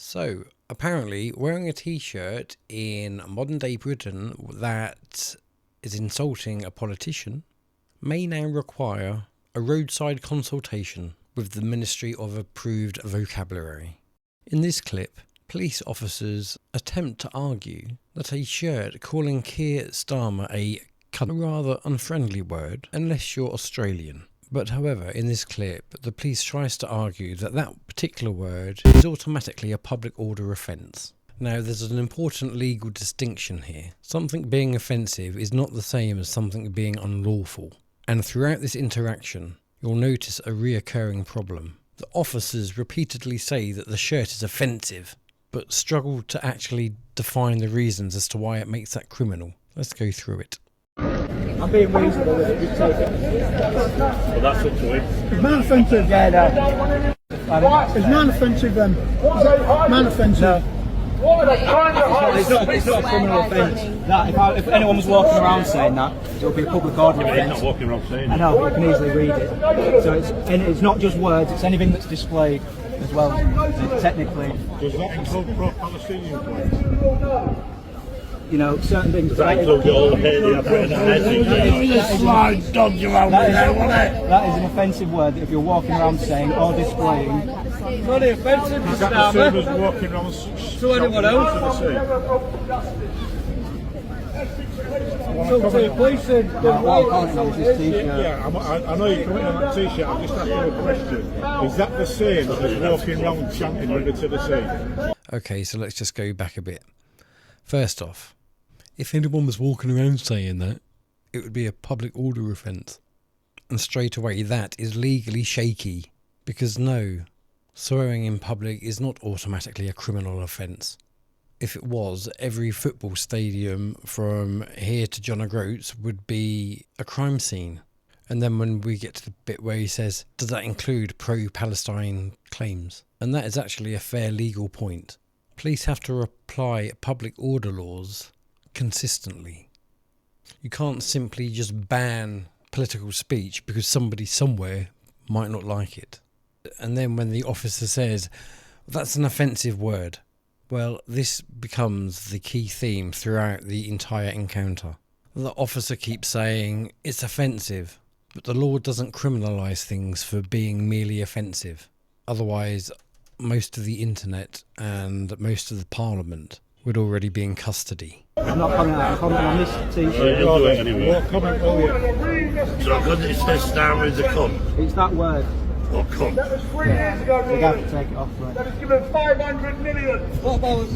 So, apparently, wearing a t-shirt in modern day Britain that is insulting a politician may now require a roadside consultation with the Ministry of Approved Vocabulary. In this clip, police officers attempt to argue that a shirt calling Keir Starmer a rather unfriendly word unless you're Australian. But however, in this clip, the police tries to argue that that particular word is automatically a public order offence. Now, there's an important legal distinction here. Something being offensive is not the same as something being unlawful. And throughout this interaction, you'll notice a reoccurring problem. The officers repeatedly say that the shirt is offensive, but struggle to actually define the reasons as to why it makes that criminal. Let's go through it. I'm being reasonable with it, just take it. Well, that's up to him. Is man offensive? Yeah, no. Is man offensive then? Is man offensive? No. It's not a criminal offence. If anyone was walking around saying that, it would be a public order offence. He's not walking around saying I know, but you can easily read it. So it's not just words, it's anything that's displayed as well, technically. Does that include pro-Palestinian flags? You know, certain things. Does that include all the hair they have in their head? That is an offensive word if you're walking around saying or displaying. It's only offensive to Starmer. Walking around to anyone else. So to the police and I know you're coming on that t-shirt. I'm just asking you a question. Is that the same as walking around chanting Liberties to the sea? Okay, so let's just go back a bit. First off, if anyone was walking around saying that, it would be a public order offence. And straight away, that is legally shaky. Because no, swearing in public is not automatically a criminal offence. If it was, every football stadium from here to John O'Groats would be a crime scene. And then when we get to the bit where he says, does that include pro-Palestine claims? And that is actually a fair legal point. Police have to apply public order laws consistently. You can't simply just ban political speech because somebody somewhere might not like it. And then when the officer says, that's an offensive word, well, this becomes the key theme throughout the entire encounter. The officer keeps saying, it's offensive, but the law doesn't criminalise things for being merely offensive. Otherwise, most of the internet and most of the parliament would already be in custody. I'm not coming out. I'm coming on this t-shirt. You'll do it anyway. What comment will you? So because it says Starmer is a cunt. It's that word. What cunt? that was 3 years ago. You have to take it off, right? That was given 500 million. What about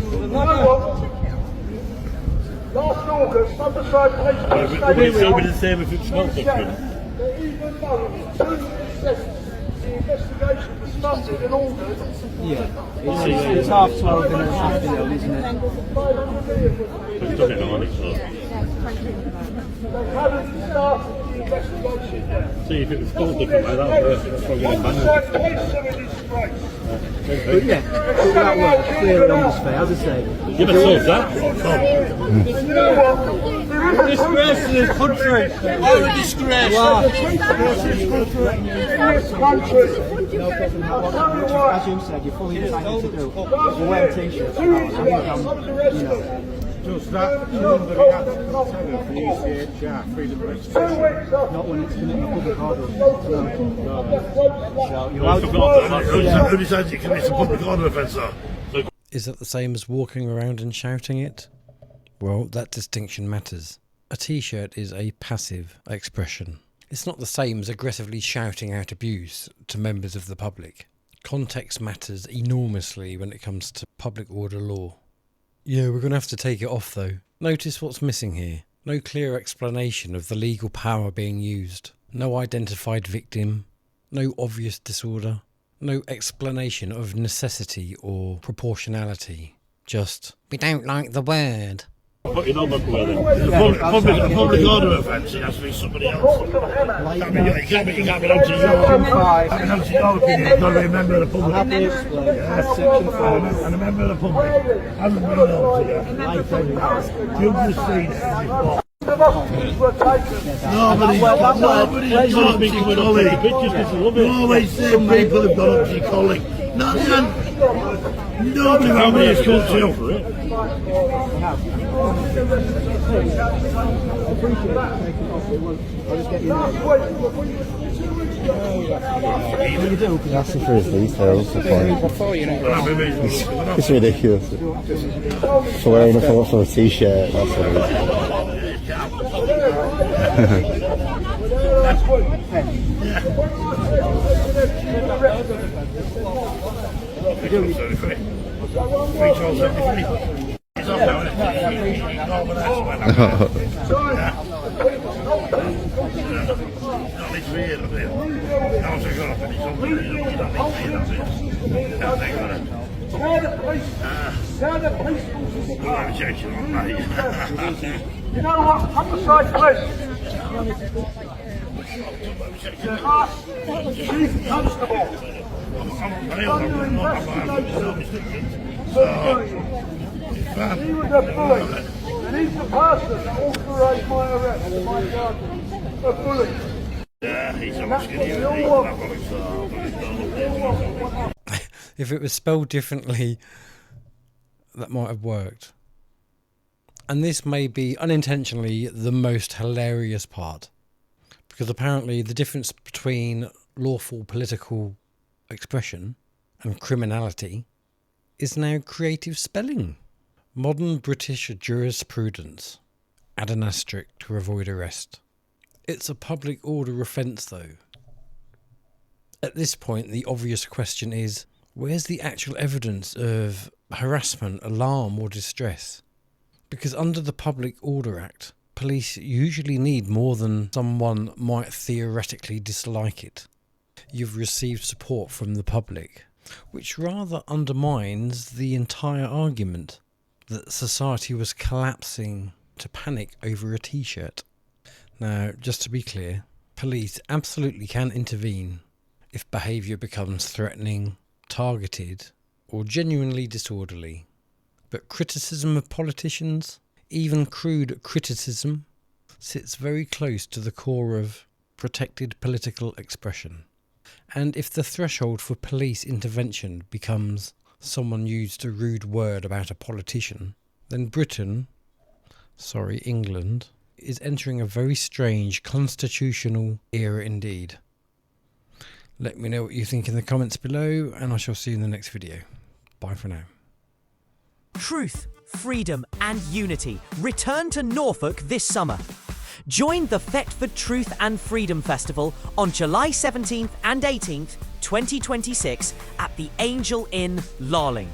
Last August, Underside Police Would it still be the same if it smelt different? even though the investigation was funded and ordered. Yeah. It's 12:30 in the afternoon, isn't it? It's done it on it, so. They haven't started the investigation yet. See, if it was still different like that, that's probably going to ban Underside Police are in disgrace. But yeah, but that word clearly on display, as I say. Yeah, but so is that. You know what? Disgrace to this country. What a disgrace. Wow. In this country. As you said, you're fully entitled to do. You wear a t-shirt. Does that under the Act for UCHR, freedom of expression? Not when it's committing a public order. Who decides it commits a public order offence, though? Is that the same as walking around and shouting it? Well, that distinction matters. A t-shirt is a passive expression. It's not the same as aggressively shouting out abuse to members of the public. Context matters enormously when it comes to public order law. Yeah, we're going to have to take it off though. Notice what's missing here. No clear explanation of the legal power being used. No identified victim. No obvious disorder. No explanation of necessity or proportionality. Just, we don't like the word. Put your number where then. A public order offence, it has to be somebody else. You can't be down to your opinion. You've got to be a member of the public. And a member of the public hasn't been known to you. You've just seen it. Nobody's gone up to your colleague. You always say people have gone up to your colleague. None. Nobody around me has come to offer it. Asking for his details before it's ridiculous. For wearing a thoughtful t-shirt, that's what it You know what? Come aside, please. Chief Constable. Under investigation. He was a bully, and he's the person that authorised my arrest and my charges. A bully. If it was spelled differently, that might have worked. And this may be unintentionally the most hilarious part, because apparently the difference between lawful political expression and criminality is now creative spelling. Modern British jurisprudence. Add an asterisk to avoid arrest. It's a public order offence though. At this point the obvious question is, where's the actual evidence of harassment, alarm or distress? Because under the Public Order Act, police usually need more than someone might theoretically dislike it. You've received support from the public, which rather undermines the entire argument that society was collapsing to panic over a t-shirt. Now, just to be clear, police absolutely can intervene if behaviour becomes threatening, targeted, or genuinely disorderly. But criticism of politicians, even crude criticism, sits very close to the core of protected political expression. And if the threshold for police intervention becomes someone used a rude word about a politician, then England, is entering a very strange constitutional era indeed. Let me know what you think in the comments below, and I shall see you in the next video. Bye for now. Truth, freedom and unity return to Norfolk this summer. Join the Thetford Truth and Freedom Festival on July 17th and 18th, 2026 at the Angel Inn, Larling.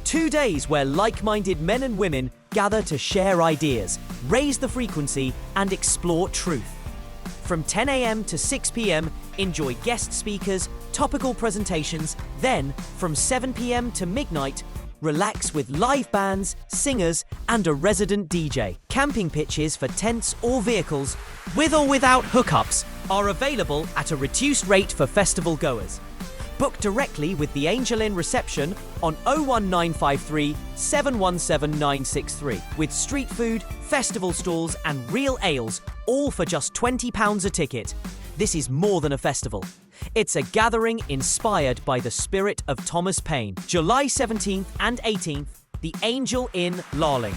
2 days where like-minded men and women gather to share ideas, raise the frequency and explore truth. From 10 a.m. to 6 p.m, enjoy guest speakers, topical presentations, then from 7 p.m. to midnight, relax with live bands, singers and a resident DJ. Camping pitches for tents or vehicles, with or without hookups, are available at a reduced rate for festival goers. Book directly with the Angel Inn reception on 01953 717 963 with street food, festival stalls and real ales, all for just £20 a ticket. This is more than a festival. It's a gathering inspired by the spirit of Thomas Paine. July 17th and 18th, the Angel Inn, Larling.